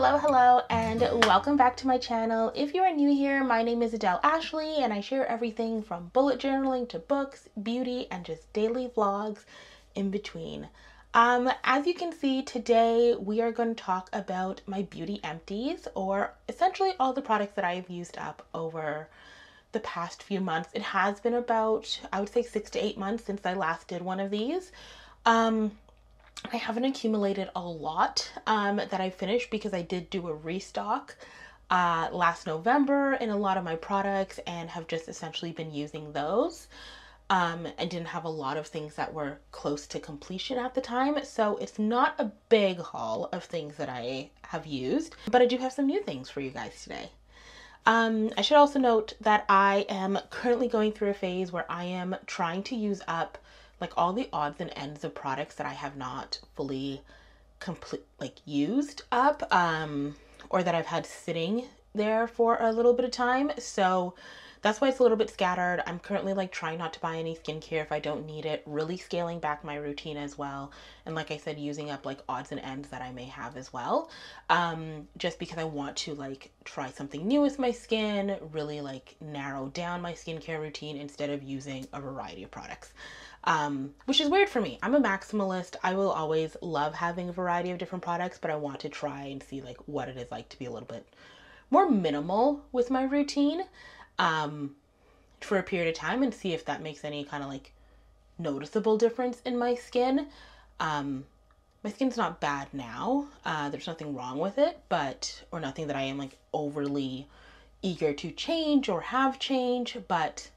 Hello, and welcome back to my channel. If you are new here, my name is Adele Ashley, and I share everything from bullet journaling to books, beauty, and just daily vlogs in between. As you can see, today we are going to talk about my beauty empties, or essentially all the products that I've used up over the past few months. It has been about, I would say, 6 to 8 months since I last did one of these. I haven't accumulated a lot that I finished because I did do a restock last November in a lot of my products and have just essentially been using those and didn't have a lot of things that were close to completion at the time. So it's not a big haul of things that I have used, but I do have some new things for you guys today. I should also note that I am currently going through a phase where I am trying to use up like all the odds and ends of products that I have not fully used up or that I've had sitting there for a little bit of time. So that's why it's a little bit scattered. I'm currently trying not to buy any skincare if I don't need it, really scaling back my routine as well. And like I said, using up odds and ends that I may have as well. Just because I want to try something new with my skin, really narrow down my skincare routine instead of using a variety of products. Which is weird for me. I'm a maximalist. I will always love having a variety of different products, but I want to try and see what it is like to be a little bit more minimal with my routine for a period of time and see if that makes any kind of noticeable difference in my skin. My skin's not bad now. There's nothing wrong with it, or nothing that I am overly eager to change or have changed, but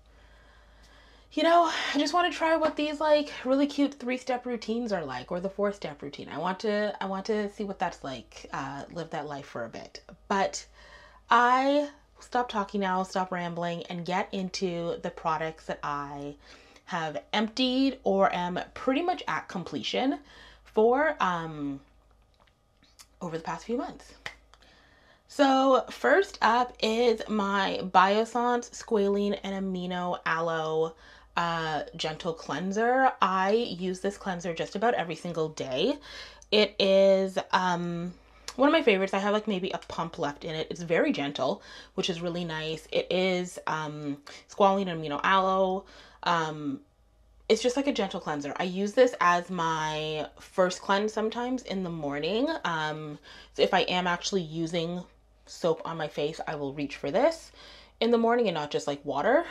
I just want to try what these really cute 3-step routines are like, or the 4-step routine. I want to see what that's like, live that life for a bit. But I stop talking now, stop rambling, and get into the products that I have emptied or am pretty much at completion for over the past few months. So first up is my Biossance Squalene and Amino Aloe gentle cleanser. I use this cleanser just about every single day. It is one of my favorites. I have maybe a pump left in it. It's very gentle, which is really nice. It is squalene and amino aloe. It's just a gentle cleanser. I use this as my first cleanse sometimes in the morning. So if I am actually using soap on my face, I will reach for this in the morning and not just water.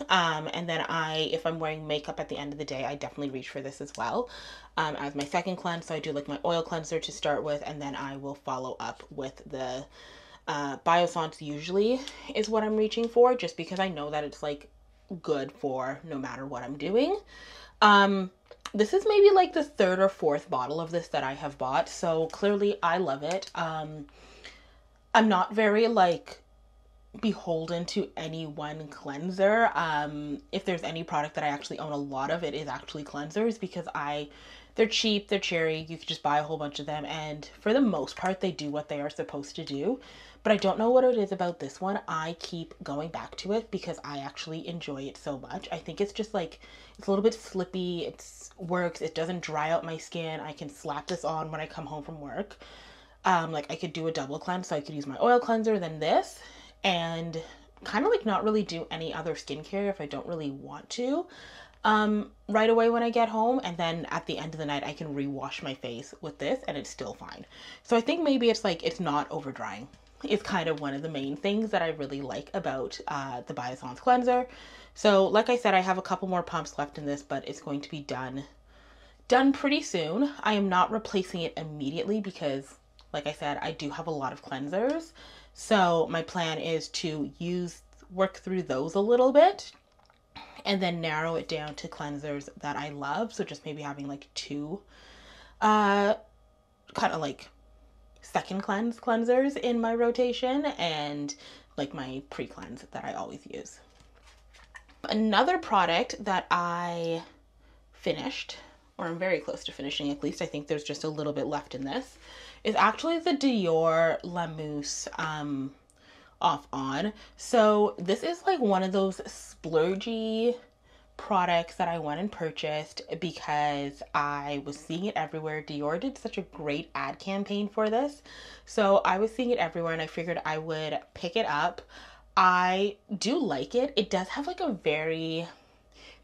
And then if I'm wearing makeup at the end of the day, I definitely reach for this as well as my second cleanse. So I do my oil cleanser to start with, and then I will follow up with the Biossance usually is what I'm reaching for, just because I know that it's good for no matter what I'm doing. This is maybe the 3rd or 4th bottle of this that I have bought, so clearly I love it. I'm not very beholden to any one cleanser. If there's any product that I actually own a lot of, it is actually cleansers, because they're cheap, they're cherry, you could just buy a whole bunch of them, and for the most part they do what they are supposed to do. But I don't know what it is about this one. I keep going back to it because I actually enjoy it so much. I think it's just it's a little bit slippy, it works, it doesn't dry out my skin. I can slap this on when I come home from work. I could do a double cleanse, so I could use my oil cleanser, then this, and kind of not really do any other skincare if I don't really want to right away when I get home. And then at the end of the night, I can rewash my face with this and it's still fine. So I think maybe it's it's not over drying. It's kind of one of the main things that I really like about the Biossance cleanser. So like I said, I have a couple more pumps left in this, but it's going to be done pretty soon. I am not replacing it immediately because, like I said, I do have a lot of cleansers. So my plan is to work through those a little bit and then narrow it down to cleansers that I love. So just maybe having 2 kind of second cleansers in my rotation, and my pre-cleanse that I always use. Another product that I finished, or I'm very close to finishing at least, I think there's just a little bit left in this, is actually the Dior La Mousse Off On. So this is one of those splurgy products that I went and purchased because I was seeing it everywhere. Dior did such a great ad campaign for this. So I was seeing it everywhere and I figured I would pick it up. I do like it. It does have like a very,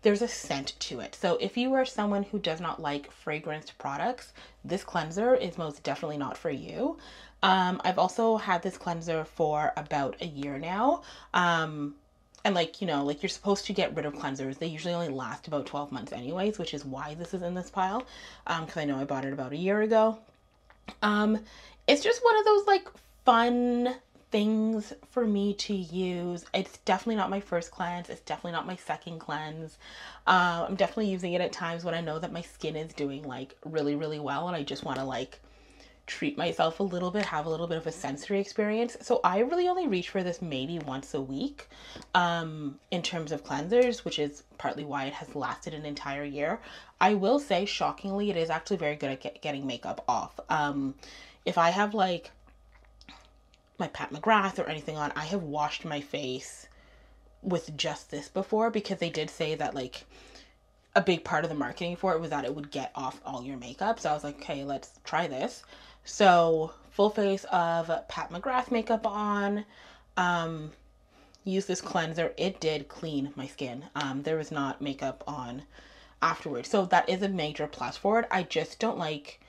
there's a scent to it. So if you are someone who does not like fragranced products, this cleanser is most definitely not for you. I've also had this cleanser for about a year now. And like, you know, like you're supposed to get rid of cleansers. They usually only last about 12 months anyways, which is why this is in this pile. Because I know I bought it about a year ago. Um, it's just one of those like fun things for me to use. It's definitely not my first cleanse. It's definitely not my second cleanse. I'm definitely using it at times when I know that my skin is doing like really, really well and I just want to like treat myself a little bit, have a little bit of a sensory experience. So I really only reach for this maybe once a week in terms of cleansers, which is partly why it has lasted an entire year. I will say, shockingly, it is actually very good at getting makeup off. If I have like my Pat McGrath or anything on, I have washed my face with just this before because they did say that like a big part of the marketing for it was that it would get off all your makeup. So I was like, okay, let's try this. So full face of Pat McGrath makeup on, use this cleanser. It did clean my skin. There was not makeup on afterwards. So that is a major plus for it. I just don't like,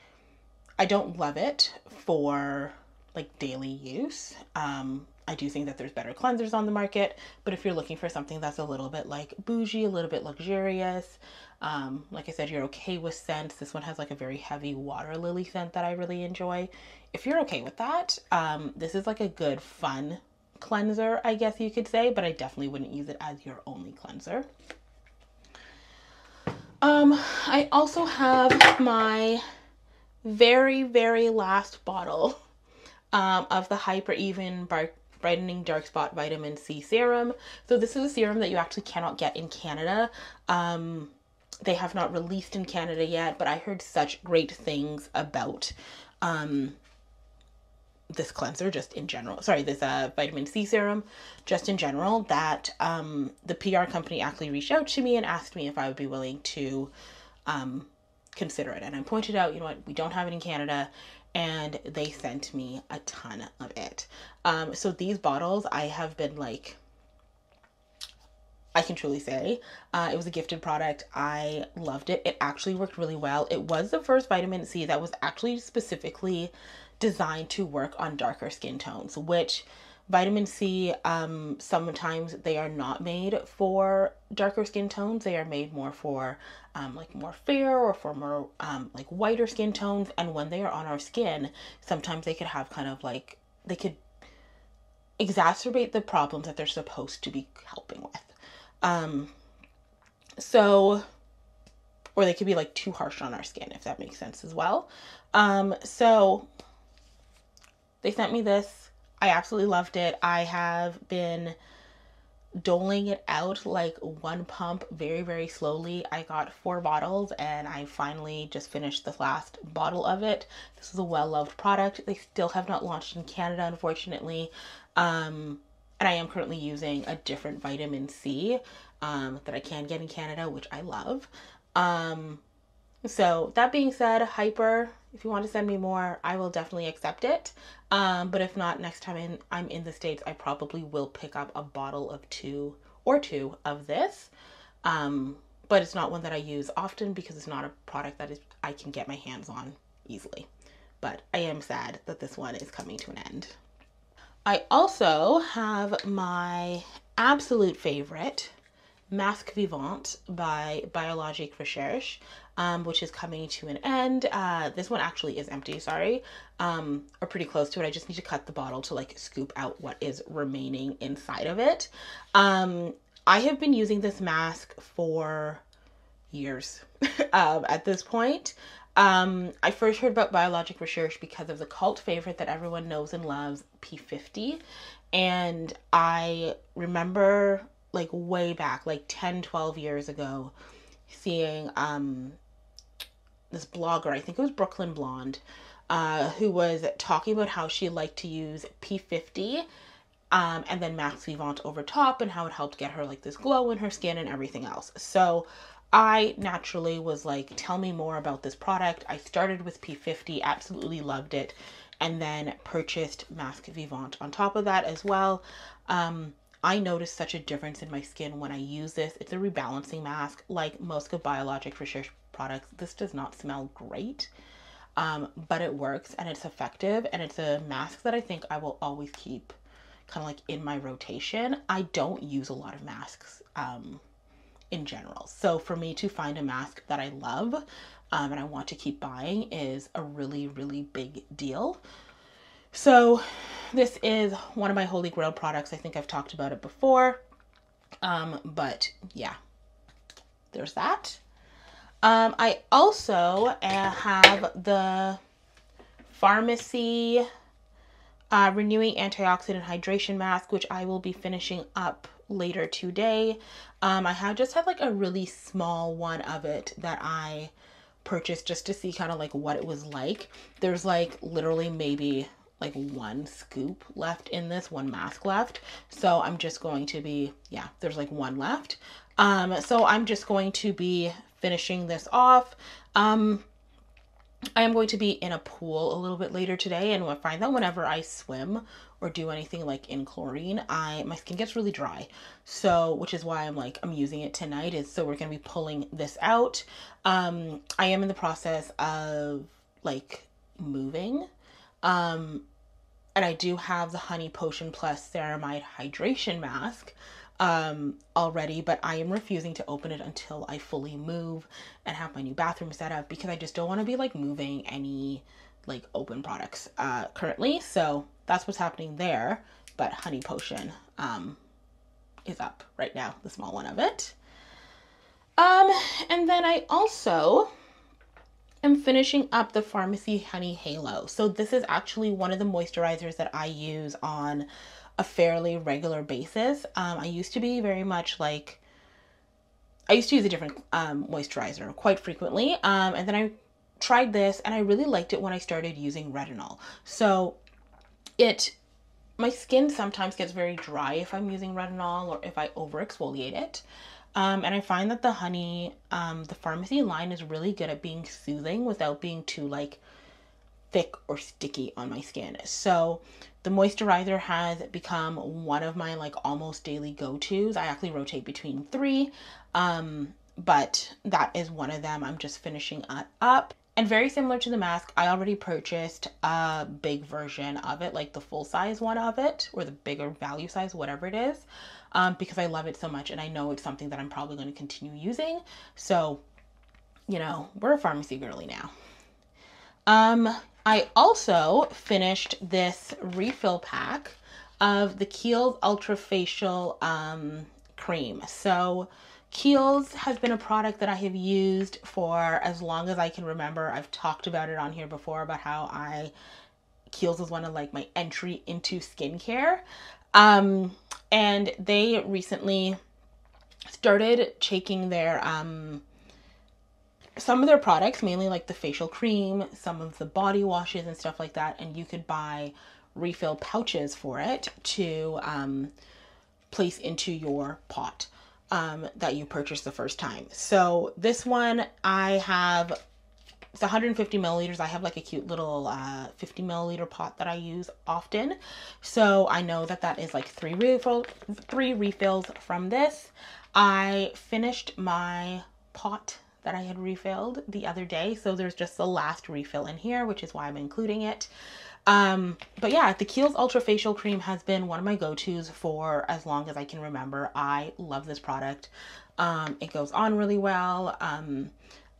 I don't love it for like daily use. I do think that there's better cleansers on the market, but if you're looking for something that's a little bit like bougie, a little bit luxurious, like I said, you're okay with scents. This one has like a very heavy water lily scent that I really enjoy. If you're okay with that, this is like a good fun cleanser, I guess you could say, but I definitely wouldn't use it as your only cleanser. I also have my very, very last bottle of the Hyper Even Brightening Dark Spot Vitamin C Serum. So this is a serum that you actually cannot get in Canada. They have not released in Canada yet, but I heard such great things about this cleanser just in general. Sorry, this vitamin C serum just in general, that the PR company actually reached out to me and asked me if I would be willing to consider it. And I pointed out, you know what, we don't have it in Canada. And they sent me a ton of it. So these bottles, I have been like, I can truly say, it was a gifted product. I loved it. It actually worked really well. It was the first vitamin C that was actually specifically designed to work on darker skin tones, which vitamin C, sometimes they are not made for darker skin tones. They are made more for like more fair or for more like whiter skin tones. And when they are on our skin, sometimes they could have kind of like, they could exacerbate the problems that they're supposed to be helping with. So, or they could be like too harsh on our skin, if that makes sense as well. So they sent me this. I absolutely loved it. I have been doling it out like one pump very, very slowly. I got 4 bottles and I finally just finished the last bottle of it. This is a well-loved product. They still have not launched in Canada, unfortunately. And I am currently using a different vitamin C that I can get in Canada, which I love. So that being said, Hyper, if you want to send me more, I will definitely accept it. But if not, next time I'm in the States, I probably will pick up a bottle of two of this. But it's not one that I use often because it's not a product that I can get my hands on easily. But I am sad that this one is coming to an end. I also have my absolute favorite, Masque Vivant by Biologique Recherche, which is coming to an end. This one actually is empty, sorry, or pretty close to it. I just need to cut the bottle to like scoop out what is remaining inside of it. I have been using this mask for years at this point. I first heard about Biologique Recherche because of the cult favorite that everyone knows and loves, P50. And I remember like way back, like 10, 12 years ago, seeing this blogger, I think it was Brooklyn Blonde, who was talking about how she liked to use P50 and then Max Vivant over top, and how it helped get her like this glow in her skin and everything else. So I naturally was like, tell me more about this product. I started with P50, absolutely loved it, and then purchased Mask Vivant on top of that as well. I noticed such a difference in my skin when I use this. It's a rebalancing mask. Like most of Biologic Research products, this does not smell great, but it works and it's effective, and it's a mask that I think I will always keep kind of like in my rotation. I don't use a lot of masks in general. So for me to find a mask that I love and I want to keep buying is a really, really big deal. So this is one of my holy grail products. I think I've talked about it before. But yeah, there's that. I also have the Pharmacy Renewing Antioxidant Hydration Mask, which I will be finishing up later today. I have just had like a really small one of it that I purchased just to see kind of like what it was like. There's like literally maybe like one scoop left in this, one mask left. So I'm just going to be, yeah, there's like one left. So I'm just going to be finishing this off. I am going to be in a pool a little bit later today, and I find that whenever I swim or do anything like in chlorine, my skin gets really dry. So, which is why I'm using it tonight, is so we're going to be pulling this out. I am in the process of like moving. And I do have the Honey Potion Plus Ceramide Hydration Mask already, but I am refusing to open it until I fully move and have my new bathroom set up, because I just don't want to be like moving any like open products currently. So that's what's happening there. But Honey Potion is up right now, the small one of it. And then I also am finishing up the Pharmacy Honey Halo. So this is actually one of the moisturizers that I use on a fairly regular basis. I used to be very much like, I used to use a different moisturizer quite frequently. And then I tried this and I really liked it when I started using retinol. So my skin sometimes gets very dry if I'm using retinol or if I over exfoliate it. And I find that the the Pharmacy line is really good at being soothing without being too like thick or sticky on my skin. So the moisturizer has become one of my like almost daily go-tos. I actually rotate between three, but that is one of them. I'm just finishing up. And very similar to the mask, I already purchased a big version of it, like the full size one of it, or the bigger value size, whatever it is, because I love it so much and I know it's something that I'm probably going to continue using. So, you know, we're a pharmacy girly now. I also finished this refill pack of the Kiehl's Ultra Facial cream. So Kiehl's has been a product that I have used for as long as I can remember. I've talked about it on here before about how Kiehl's is one of like my entry into skincare. And they recently started taking their some of their products, mainly like the facial cream, some of the body washes and stuff like that, and you could buy refill pouches for it to place into your pot that you purchased the first time. So this one it's 150 milliliters. I have like a cute little 50 milliliter pot that I use often. So I know that is like three refills from this. I finished my pot that I had refilled the other day. So there's just the last refill in here, which is why I'm including it. But yeah, the Kiehl's Ultra Facial Cream has been one of my go-tos for as long as I can remember. I love this product. It goes on really well.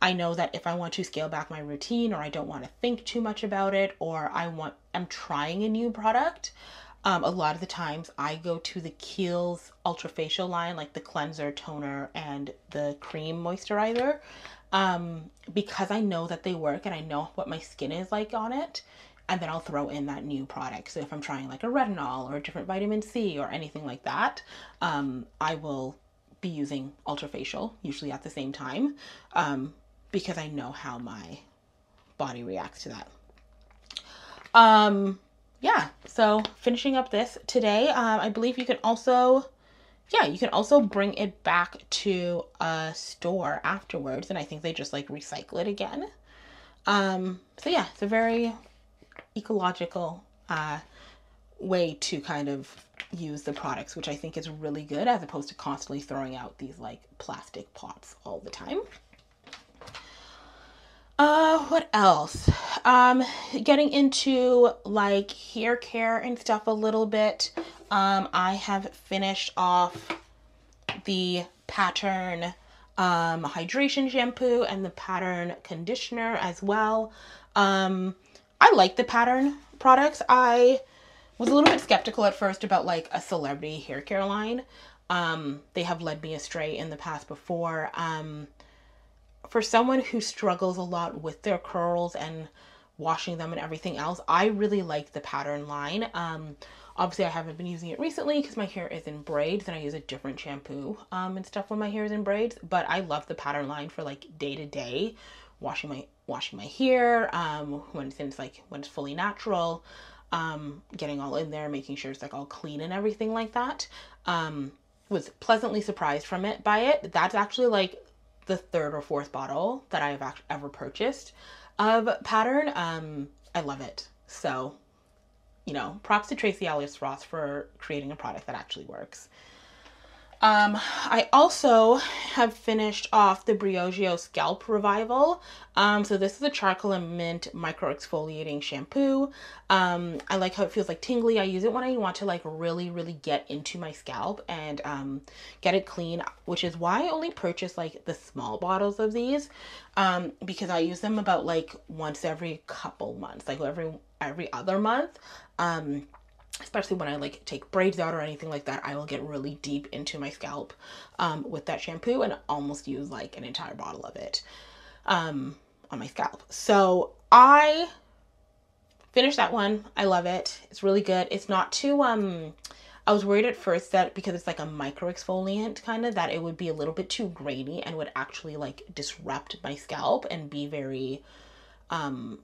I know that if I want to scale back my routine, or I don't want to think too much about it, or I'm trying a new product, a lot of the times I go to the Kiehl's Ultra Facial line, like the cleanser, toner, and the cream moisturizer, because I know that they work and I know what my skin is like on it. And then I'll throw in that new product. So if I'm trying like a retinol or a different vitamin C or anything like that, I will be using Ultra Facial usually at the same time, because I know how my body reacts to that. yeah, so finishing up this today, I believe you can also, yeah, you can also bring it back to a store afterwards, and I think they just like recycle it again. So yeah, it's a very ecological way to kind of use the products, which I think is really good as opposed to constantly throwing out these like plastic pots all the time. What else? Getting into like hair care and stuff a little bit. I have finished off the Pattern hydration shampoo and the Pattern conditioner as well. I like the Pattern products. I was a little bit skeptical at first about like a celebrity hair care line. They have led me astray in the past before. For someone who struggles a lot with their curls and washing them and everything else, I really like the Pattern line. Obviously, I haven't been using it recently because my hair is in braids and I use a different shampoo and stuff when my hair is in braids. But I love the Pattern line for like day to day washing my hair when it's fully natural, getting all in there, making sure it's like all clean and everything like that. Was pleasantly surprised from it by it. That's actually like the third or fourth bottle that I've ever purchased of Pattern. I love it. So, props to Tracy Ellis Ross for creating a product that actually works. I also have finished off the Briogeo Scalp Revival. So this is a charcoal and mint micro exfoliating shampoo. I like how it feels like tingly. I use it when I want to like really, really get into my scalp and get it clean, which is why I only purchase like the small bottles of these, because I use them about like once every couple months, like every other month. Especially when I like take braids out or anything like that, I will get really deep into my scalp with that shampoo and almost use like an entire bottle of it on my scalp. So I finished that one. I love it. It's really good. It's not too I was worried at first that because it's like a micro exfoliant kind of, that it would be a little bit too grainy and would actually like disrupt my scalp and be very kind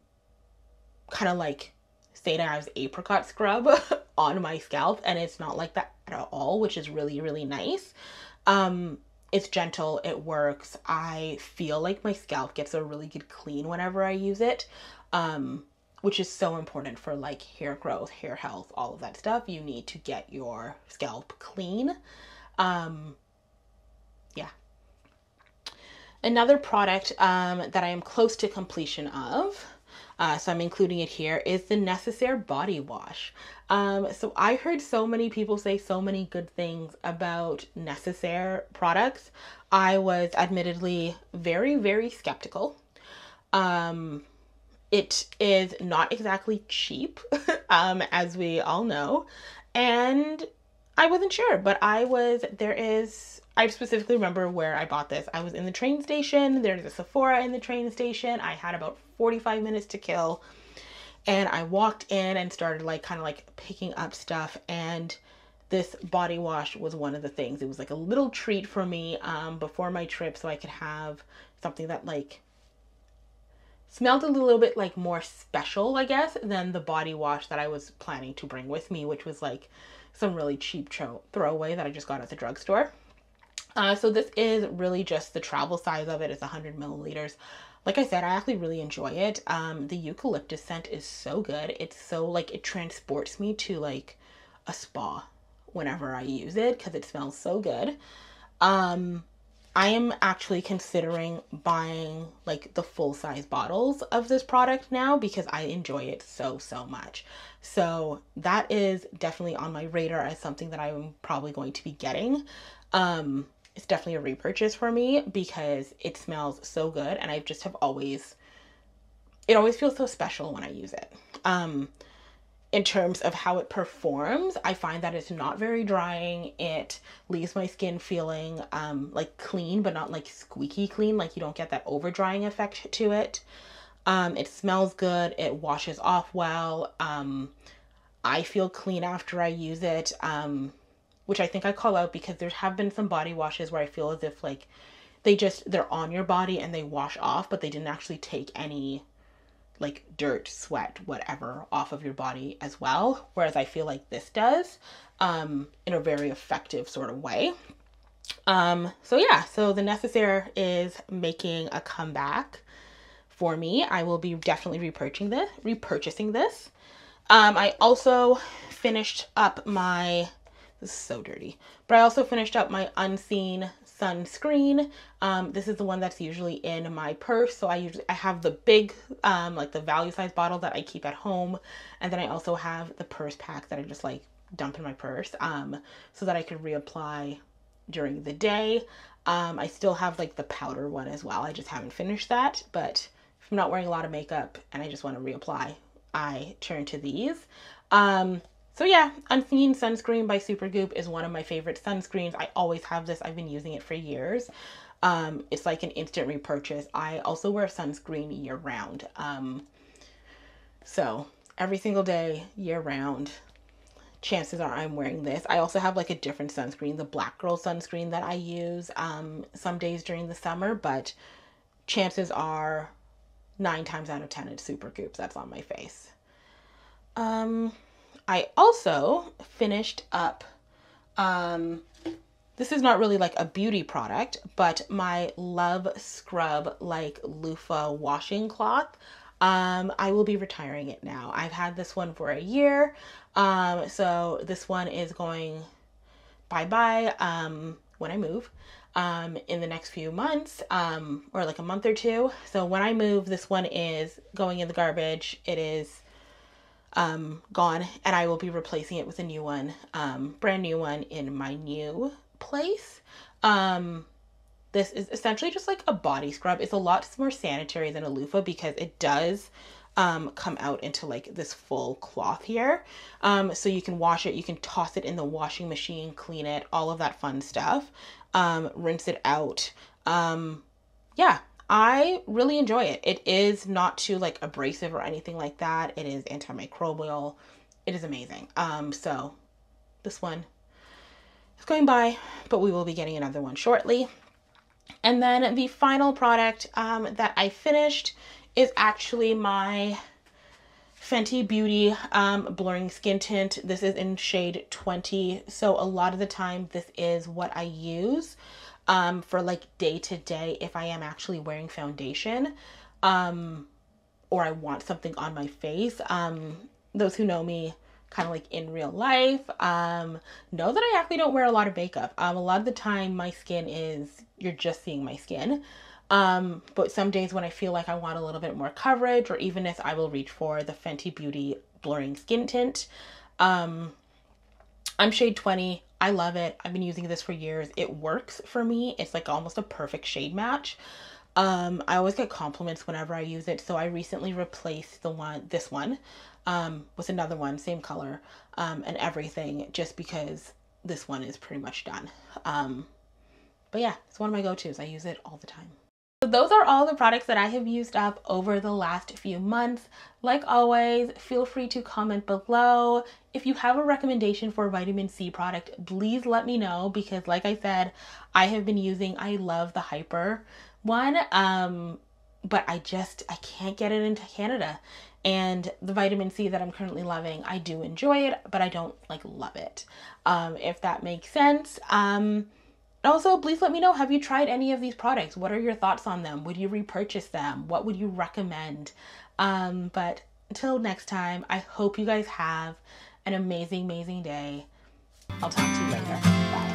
of like St. Ives apricot scrub on my scalp, and it's not like that at all, which is really, really nice. It's gentle, it works. I feel like my scalp gets a really good clean whenever I use it, which is so important for like hair growth, hair health, all of that stuff. You need to get your scalp clean. Yeah. Another product that I am close to completion of, so I'm including it here, is the Necessaire body wash. So I heard so many people say so many good things about Necessaire products. I was admittedly very, very skeptical. It is not exactly cheap, as we all know, and I wasn't sure, but I specifically remember where I bought this. I was in the train station. There's a Sephora in the train station. I had about 45 minutes to kill. And I walked in and started like kind of like picking up stuff. And this body wash was one of the things. It was like a little treat for me before my trip, so I could have something that like smelled a little bit like more special, I guess, than the body wash that I was planning to bring with me, which was like some really cheap throwaway that I just got at the drugstore. So this is really just the travel size of it. It's 100 milliliters. Like I said, I actually really enjoy it. The eucalyptus scent is so good. It's so like, it transports me to like a spa whenever I use it because it smells so good. I am actually considering buying like the full size bottles of this product now because I enjoy it so, so much. So that is definitely on my radar as something that I'm probably going to be getting. It's definitely a repurchase for me because it smells so good and it always feels so special when I use it. In terms of how it performs, I find that it's not very drying. It leaves my skin feeling like clean, but not like squeaky clean. Like you don't get that over drying effect to it. It smells good. It washes off well. I feel clean after I use it, which I think I call out because there have been some body washes where I feel as if like they're on your body and they wash off, but they didn't actually take any like dirt, sweat, whatever off of your body as well. Whereas I feel like this does in a very effective sort of way. So yeah, so the Necessaire is making a comeback for me. I will be definitely repurchasing this. I also finished up my, this is so dirty, but I also finished up my Unseen sunscreen. This is the one that's usually in my purse. So I have the big, like the value size bottle that I keep at home. And then I also have the purse pack that I just like dump in my purse, so that I could reapply during the day. I still have like the powder one as well. I just haven't finished that, but if I'm not wearing a lot of makeup and I just want to reapply, I turn to these. So yeah, Unseen Sunscreen by Supergoop is one of my favorite sunscreens. I always have this. I've been using it for years. It's like an instant repurchase. I also wear sunscreen year round. So every single day, year round, chances are I'm wearing this. I also have like a different sunscreen, the Black Girl sunscreen that I use some days during the summer, but chances are 9 times out of 10 it's Supergoop that's on my face. I also finished up, this is not really like a beauty product, but my Love Scrub like loofah washing cloth. I will be retiring it now. I've had this one for a year. So this one is going bye-bye when I move in the next few months, or like a month or two. So when I move, this one is going in the garbage. It is gone, and I will be replacing it with a new one, brand new one in my new place. This is essentially just like a body scrub. It's a lot more sanitary than a loofah because it does come out into like this full cloth here. So you can wash it, you can toss it in the washing machine, clean it, all of that fun stuff, rinse it out. Yeah, I really enjoy it. It is not too like abrasive or anything like that. It is antimicrobial. It is amazing. So this one is going by, but we will be getting another one shortly. And then the final product that I finished is actually my Fenty Beauty Blurring Skin Tint. This is in shade 20. So a lot of the time this is what I use for like day to day if I am actually wearing foundation or I want something on my face. Those who know me kind of like in real life know that I actually don't wear a lot of makeup. A lot of the time my skin is, you're just seeing my skin. But some days when I feel like I want a little bit more coverage or evenness, I will reach for the Fenty Beauty Blurring Skin Tint. I'm shade 20. I love it. I've been using this for years. It works for me. It's like almost a perfect shade match. I always get compliments whenever I use it. So I recently replaced this one with another one, same color, and everything, just because this one is pretty much done. But yeah, it's one of my go-tos. I use it all the time. So those are all the products that I have used up over the last few months. Like always, feel free to comment below. If you have a recommendation for a vitamin C product, please let me know, because like I said, I have been using, I love the Hyper one, but I can't get it into Canada. And the vitamin C that I'm currently loving, I do enjoy it, but I don't like love it, if that makes sense. Also, please let me know, have you tried any of these products? What are your thoughts on them? Would you repurchase them? What would you recommend? But until next time, I hope you guys have an amazing, amazing day. I'll talk to you later. Bye.